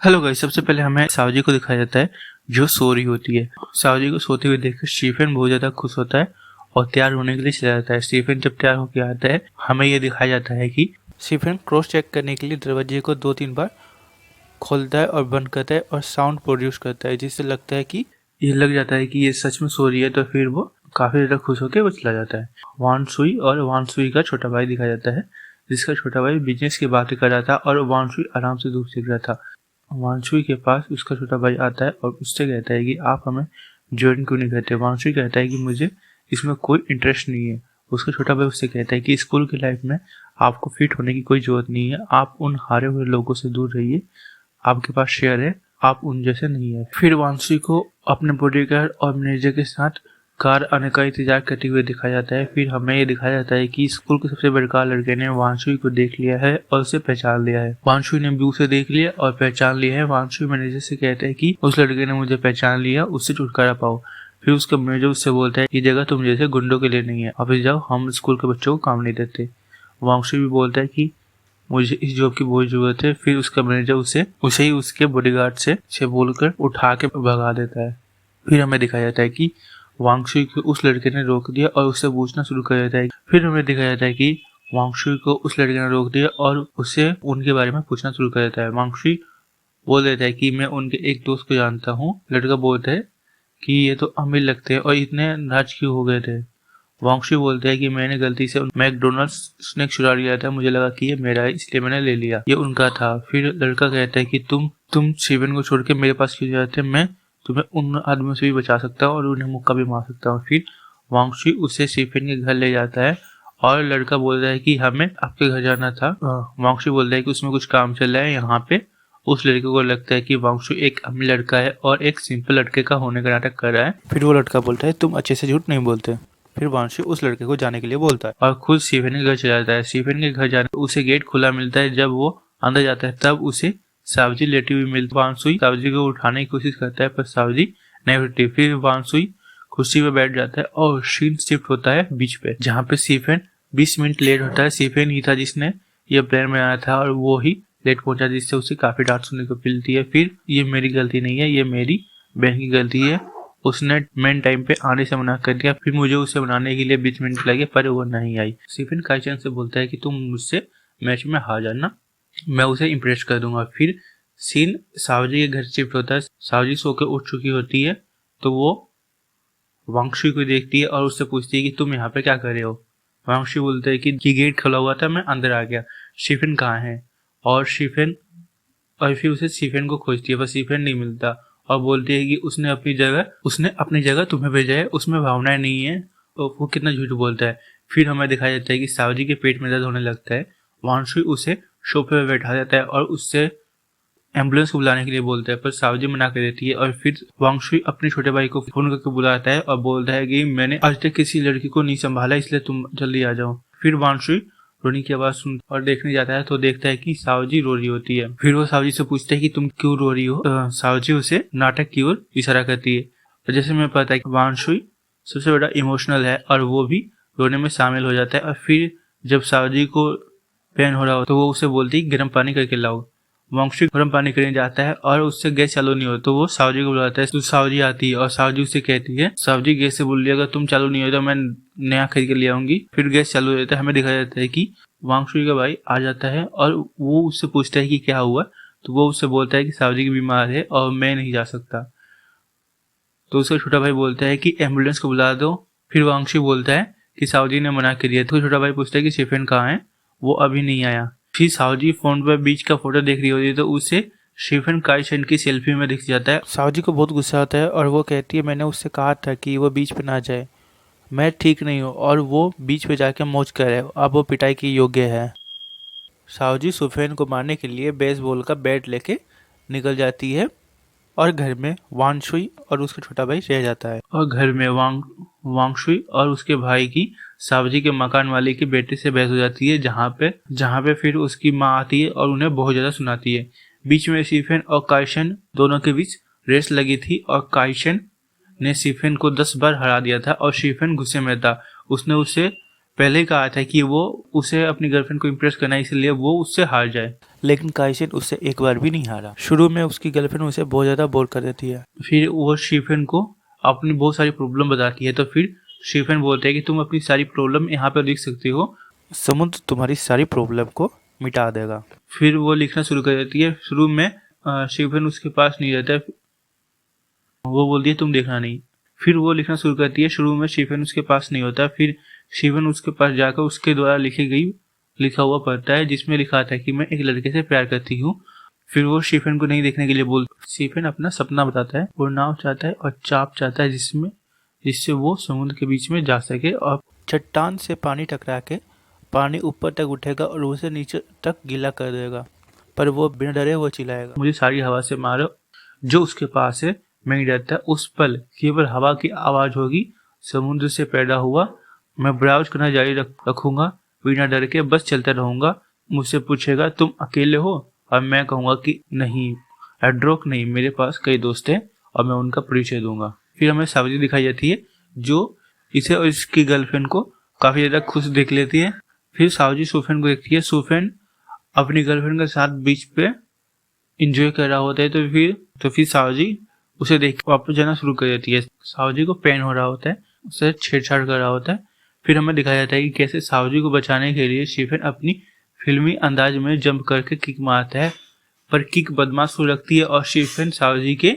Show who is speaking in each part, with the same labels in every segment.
Speaker 1: Hello guys, सबसे पहले हमें सावजी को दिखाया जाता है जो सो रही होती है। सावजी को सोते हुए देखकर स्टीफन बहुत ज्यादा खुश होता है और तैयार होने के लिए चला जाता है। स्टीफन जब तैयार होकर आता है, हमें यह दिखाया जाता है कि स्टीफन क्रॉस चेक करने के लिए दरवाजे को 2-3 बार खोलता है और बंद करता है और साउंड प्रोड्यूस करता है, जिससे लगता है कि ये लग जाता है कि ये सच में सो रही है। तो फिर वो काफी ज्यादा खुश होकर वो चला जाता है। वानसुई और वानसुई का छोटा भाई दिखाया जाता है, जिसका छोटा भाई बिजनेस की बातें कर रहा था और वानसुई आराम से धूप सेक रहा था। वानसुई के पास उसका छोटा भाई आता है और उससे कहता है कि आप हमें ज्वाइन क्यों नहीं करते। वानसुई कहता है कि मुझे इसमें कोई इंटरेस्ट नहीं है। उसका छोटा भाई उससे कहता है कि स्कूल की लाइफ में आपको फिट होने की कोई जरूरत नहीं है, आप उन हारे हुए लोगों से दूर रहिए, आपके पास शेयर है, आप उन जैसे नहीं है। फिर वानसुई को अपने बॉडीगार्ड और मैनेजर के साथ कार आने का इंतजार करते हुए दिखाया जाता है। फिर हमें ये दिखाया जाता है कि स्कूल के सबसे बड़का लड़के ने वानसुई को देख लिया है और उसे पहचान लिया है। वानसुई ने भी उसे देख लिया और पहचान लिया है। वानसुई मैनेजर से कहता है कि उस लड़के ने मुझे पहचान लिया, उससे छुटकारा पाओ। फिर उसका मैनेजर उससे बोलता है ये जगह तुम जैसे गुंडों के लिए नहीं है, ऑफिस जाओ, हम स्कूल के बच्चों को काम नहीं देते। वानसुई भी बोलता है कि मुझे इस जॉब की बहुत जरूरत है। फिर उसका मैनेजर उसे ही उसके बॉडीगार्ड से बोलकर उठा के भगा देता है। फिर हमें दिखाया जाता है कि वांगशुई को उस लड़के ने रोक दिया और उससे पूछना शुरू कर देता है। फिर हमें दिखाया जाता है कि वांगशुई को उस लड़के ने रोक दिया और उससे उनके बारे में पूछना शुरू कर देता है। वांगशुई बोल देता है कि मैं उनके एक दोस्त को जानता हूँ। लड़का बोलता है कि ये तो अमीर लगते हैं और इतने नाराज क्यों हो गए थे। वांगशुई बोलता है कि मैंने गलती से मैकडोनल्ड्स स्नैक चुरा लिया था, मुझे लगा कि ये मेरा है इसलिए मैंने ले लिया, ये उनका था। फिर लड़का कहता है कि तुम शिवन को छोड़ के मेरे पास क्यों जाते हैं, मैं तुम्हें उन आदमियों से भी बचा सकता हूँ और उन्हें मुक्का भी मार सकता हूँ। फिर वांगशुई उसे शिफेन के घर ले जाता है और लड़का बोलता है कि हमें आपके घर जाना था। वांगशुई बोलता है कि उसमें कुछ काम चल रहा है यहाँ पे। उस लड़के को लगता है कि वांगशुई एक अमीर लड़का है और एक सिंपल लड़के का होने का नाटक कर रहा है। फिर वो लड़का बोलता है तुम अच्छे से झूठ नहीं बोलते। फिर वांगशुई उस लड़के को जाने के लिए बोलता है और खुद शिफेन के घर चला जाता है। शिफेन के घर जाने उसे गेट खुला मिलता है। जब वो अंदर जाता है तब उसे सावजी लेटी हुई मिलती। वांगशुई सावजी को उठाने की कोशिश करता है पर सावजी नहीं उठती। फिर वांगशुई कुर्सी पे बैठ जाता है और सीन शिफ्ट होता है बीच पे, जहाँ पे शिफेन 20 मिनट लेट होता है। शिफेन ही था जिसने ये प्लान बनाया था और वो ही लेट पहुंचा, जिससे उसे काफी डांट सुनने को मिलती है। फिर ये मेरी गलती नहीं है, ये मेरी बहन की गलती है, उसने मेन टाइम पे आने से मना कर दिया। फिर मुझे उसे बनाने के लिए 20 मिनट लगे पर वो नहीं आई। शिफेन काइचन से बोलता है कि तुम मुझसे मैच में हार जाना, मैं उसे इम्प्रेस कर दूंगा। फिर सीन सावजी के घर शिफ्ट होता है। सावजी सो के उठ चुकी होती है तो वो वांगशुई को देखती है और उससे पूछती है कि तुम यहाँ पे क्या कर रहे हो। वांगशुई बोलता है कि गेट खुला हुआ था, मैं अंदर आ गया, शिफेन कहाँ है। और फिर उसे शिफेन को खोजती है पर शिफेन नहीं मिलता और बोलती है कि उसने अपनी जगह तुम्हें भेजा है, उसमें भावनाएं नहीं है। तो वो कितना झूठ बोलता है। फिर हमें दिखाया जाता है कि सावजी के पेट में दर्द होने लगता है। वांगशुई उसे सोफे पे बैठा देता है और उससे एम्बुलेंस को बुलाने के लिए बोलता है पर सावजी मना कर देती है। और फिर वांगशुई अपने छोटे भाई को फोन करके बुलाता है और बोलता है कि मैंने आज तक किसी लड़की को नहीं संभाला, इसलिए तुम जल्दी आ जाओ। फिर वांगशुई रोने की आवाज सुन और देखने जाता है तो देखता है कि सावजी रो रही होती है। फिर वो सावजी से पूछता है कि तुम क्यों रो रही हो। सावजी उसे नाटक की ओर इशारा करती है। और जैसे मैं पता है कि वांगशुई सबसे बड़ा इमोशनल है और वो भी रोने में शामिल हो जाता है। और फिर जब सावजी को पेन हो रहा हो तो वो उसे बोलती है गर्म पानी करके लाओ। वांगशुई गर्म पानी करने जाता है और उससे गैस चालू नहीं हो तो वो सावजी को बुलाता है। तो सावजी आती है और सावजी उसे कहती है, सावजी गैस से बोल लिया अगर तुम चालू नहीं हो तो मैं नया खरीद के ले आऊंगी। फिर गैस चालू हो जाता है। हमें दिखाया जाता है कि वांगशुई का भाई आ जाता है और वो उससे पूछता है कि क्या हुआ। तो वो उससे बोलता है कि सावजी की बीमार है और मैं नहीं जा सकता। तो उसका छोटा भाई बोलता है कि एम्बुलेंस को बुला दो। फिर वांगशुई बोलता है कि सावजी ने मना कर दिया। तो छोटा भाई पूछता है कि शिफेन कहाँ है, वो अभी नहीं आया। फिर सावजी फोन पर बीच का फोटो देख रही होती है तो उसे शिफेन काइचन की सेल्फी में दिख जाता है। सावजी को बहुत गुस्सा आता है और वो कहती है मैंने उससे कहा था कि वो बीच पे ना जाए, मैं ठीक नहीं हूँ और वो बीच पे जाके मौज करे, अब वो पिटाई की योग्य है। सावजी शिफेन को मारने के लिए बेसबॉल का बैट लेके निकल जाती है और घर में वांगशुई और उसका छोटा भाई रह जाता है। और घर में वांगशुई और उसके भाई की सावजी के मकान वाले की बेटे से बहस हो जाती है, जहाँ पे फिर उसकी माँ आती है और उन्हें बहुत ज्यादा सुनाती है। बीच में शिफेन और काइशन दोनों के बीच रेस लगी थी और काइशन ने शिफेन को 10 बार हरा दिया था और शिफेन गुस्से में था। उसने उसे पहले कहा था कि वो उसे अपनी गर्लफ्रेंड को इम्प्रेस करना है, इसलिए वो उससे हार जाए। लेकिन काइसिन उससे एक बार भी नहीं हारा। शुरू में उसकी गर्लफ्रेंड उसे बहुत ज्यादा बोर कर देती है। फिर वो स्टीफन को अपनी बहुत सारी प्रॉब्लम बताती है, तो फिर स्टीफन बोलते हैं कि तुम अपनी सारी प्रॉब्लम यहाँ पर लिख सकते हो, समुद्र तुम्हारी सारी प्रॉब्लम को मिटा देगा। फिर वो लिखना शुरू कर देती है। शुरू में स्टीफन उसके पास नहीं रहता है, वो बोलती है तुम देखना नहीं। फिर वो लिखना शुरू करती है। शुरू में स्टीफन उसके पास नहीं होता, फिर स्टीफन उसके पास जाकर उसके द्वारा लिखा हुआ पढ़ता है, जिसमें लिखा था कि मैं एक लड़के से प्यार करती हूँ। फिर वो स्टीफन को नहीं देखने के लिए स्टीफन अपना सपना बताता है, वो नाव चाहता है और चाप चाहता है जिससे वो समुद्र के बीच में जा सके और चट्टान से पानी टकरा के पानी ऊपर तक उठेगा और उसे नीचे तक गीला कर देगा। पर वो बिना डरे वो चिल्लाएगा, मुझे सारी हवा से मारो, जो उसके पास है मैं नहीं डरता। उस पल केवल हवा की आवाज होगी, समुद्र से पैदा हुआ। मैं ब्राउज करना जारी रखूंगा, बिना डर के बस चलता रहूंगा। मुझसे पूछेगा तुम अकेले हो, और मैं कहूंगा कि नहीं एड्रोक नहीं, मेरे पास कई दोस्त हैं और मैं उनका परिचय दूंगा। फिर हमें सावजी दिखाई जाती है जो इसे और इसकी गर्लफ्रेंड को काफी ज्यादा खुश देख लेती है। फिर सावजी सुफेन को देखती है। सुफेन अपनी गर्लफ्रेंड के साथ बीच पे एंजॉय कर रहा होता है, तो फिर सावजी उसे देख वापस जाना शुरू कर देती है। सावजी को पेन हो रहा होता है, उसे छेड़छाड़ कर रहा होता है। फिर हमें दिखाया जाता है कि कैसे सावजी को बचाने के लिए स्टीफन अपनी फिल्मी अंदाज में जंप करके किक मारता है, पर किक बदमाश को लगती है और स्टीफन सावजी के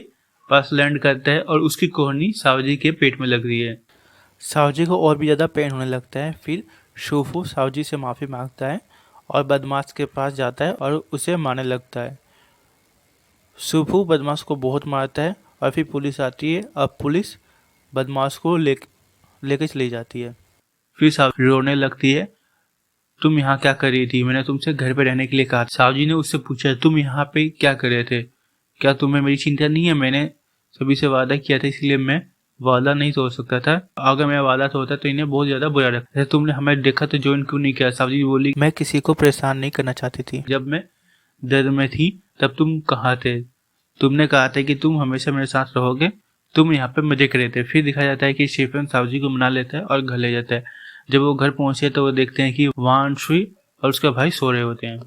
Speaker 1: पास लैंड करता है और उसकी कोहनी सावजी के पेट में लगती है। सावजी को और भी ज़्यादा पेन होने लगता है। फिर शूफू सावजी से माफ़ी मांगता है और बदमाश के पास जाता है और उसे मारने लगता है। शूफू बदमाश को बहुत मारता है और फिर पुलिस आती है। अब पुलिस बदमाश को लेके चली जाती है। फिर सावजी रोने लगती है, तुम यहाँ क्या कर रही थी, मैंने तुमसे घर पे रहने के लिए कहा। सावजी ने उससे पूछा तुम यहाँ पे क्या कर रहे थे, क्या तुम्हें मेरी चिंता नहीं है, मैंने सभी से वादा किया था इसलिए मैं वादा नहीं तोड़ सकता था, अगर मैं वादा तोड़ता तो इन्हें बहुत ज्यादा बुरा लगता। तुमने हमें देखा तो ज्वाइन क्यों नहीं किया। सावजी बोली मैं किसी को परेशान नहीं करना चाहती थी, जब मैं दर्द में थी तब तुम कहाँ थे, तुमने कहा था कि तुम हमेशा मेरे साथ रहोगे, तुम यहाँ पे मजे कर रहे थे। फिर दिखाया जाता है कि स्टीफन सावजी को मना लेता है और घर ले जाता है। जब वो घर पहुंचे तो वो देखते हैं कि वहां अंशुई और उसका भाई सो रहे होते हैं।